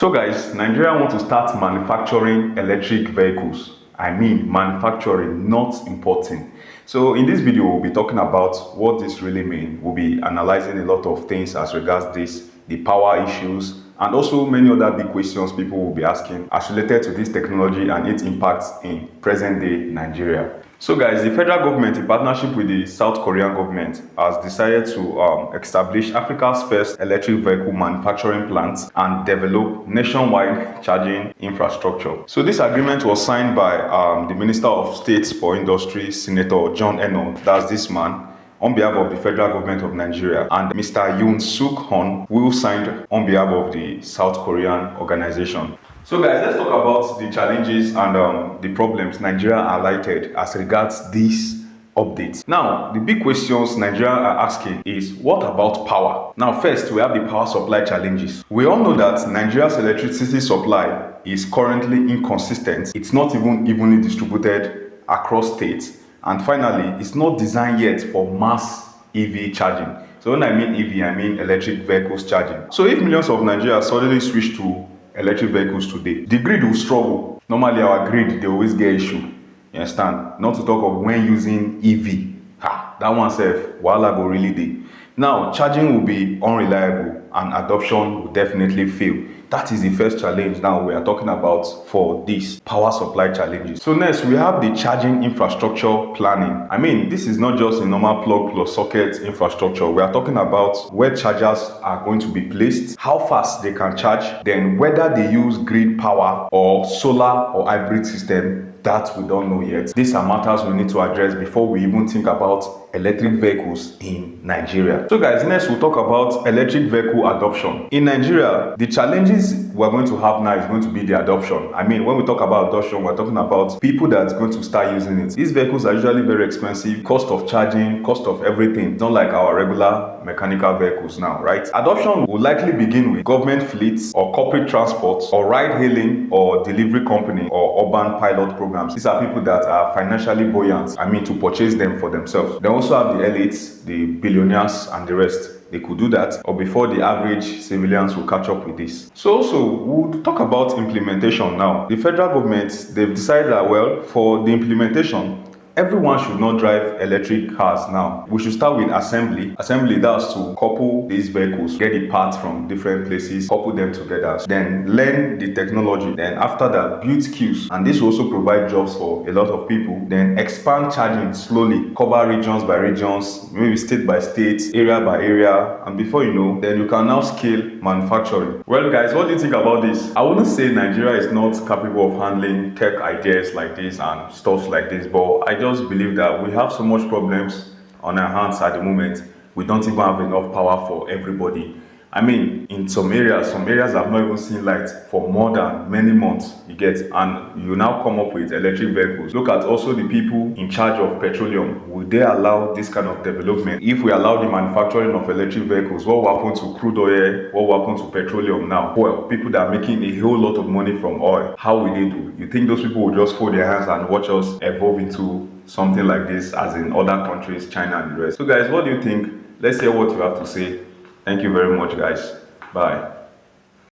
So guys, Nigeria want to start manufacturing electric vehicles. I mean manufacturing, not importing. So in this video, we'll be talking about what this really means. We'll be analyzing a lot of things as regards this, the power issues, and also many other big questions people will be asking as related to this technology and its impacts in present-day Nigeria. So guys, the federal government, in partnership with the South Korean government, has decided to establish Africa's first electric vehicle manufacturing plant and develop nationwide charging infrastructure. So this agreement was signed by the Minister of State for Industry, Senator John Eno, that's this man, on behalf of the federal government of Nigeria, and Mr. Yoon Suk Hon, who signed on behalf of the South Korean organization. So guys, let's talk about the challenges and the problems Nigeria highlighted as regards these updates. Now, the big questions Nigeria are asking is, what about power? Now, first, we have the power supply challenges. We all know that Nigeria's electricity supply is currently inconsistent. It's not even evenly distributed across states. And finally, it's not designed yet for mass EV charging. So when I mean EV, I mean electric vehicles charging. So if millions of Nigerians suddenly switch to electric vehicles today, the grid will struggle. Normally our grid, they always get issue. You understand? Not to talk of when using EV. That one self, wahala go really dey. Now, charging will be unreliable and adoption will definitely fail. That is the first challenge now we are talking about for these power supply challenges. So next, we have the charging infrastructure planning. I mean, this is not just a normal plug plus socket infrastructure. We are talking about where chargers are going to be placed, how fast they can charge, then whether they use grid power or solar or hybrid system. That we don't know yet. These are matters we need to address before we even think about electric vehicles in Nigeria. So guys, next we'll talk about electric vehicle adoption. In Nigeria, the challenges we're going to have now is going to be the adoption. I mean, when we talk about adoption, we're talking about people that's going to start using it. These vehicles are usually very expensive, cost of charging, cost of everything. It's not like our regular mechanical vehicles now, right? Adoption will likely begin with government fleets or corporate transport or ride-hailing or delivery company or urban pilot programs. These are people that are financially buoyant, to purchase them for themselves. They also have the elites, the billionaires and the rest. They could do that, or before the average civilians will catch up with this. So also, we'll talk about implementation now. The federal government, they've decided that, well, for the implementation, everyone should not drive electric cars now. We should start with assembly. Assembly, that's to couple these vehicles, get the parts from different places, couple them together, then learn the technology. Then after that, build skills. And this will also provide jobs for a lot of people. Then expand charging slowly, cover regions by regions, maybe state by state, area by area. And before you know, then you can now scale manufacturing. Well guys, what do you think about this? I wouldn't say Nigeria is not capable of handling tech ideas like this and stuff like this, but I just believe that we have so much problems on our hands at the moment. We don't even have enough power for everybody. I mean, in some areas have not even seen light for more than many months, you get, and you now come up with electric vehicles. Look at also the people in charge of petroleum. Will they allow this kind of development? If we allow the manufacturing of electric vehicles, what will happen to crude oil? What will happen to petroleum now? Well, people that are making a whole lot of money from oil, how will they do? You think those people will just fold their hands and watch us evolve into something like this as in other countries, China and the rest? So guys, what do you think? Let's hear what you have to say. Thank you very much, guys. Bye.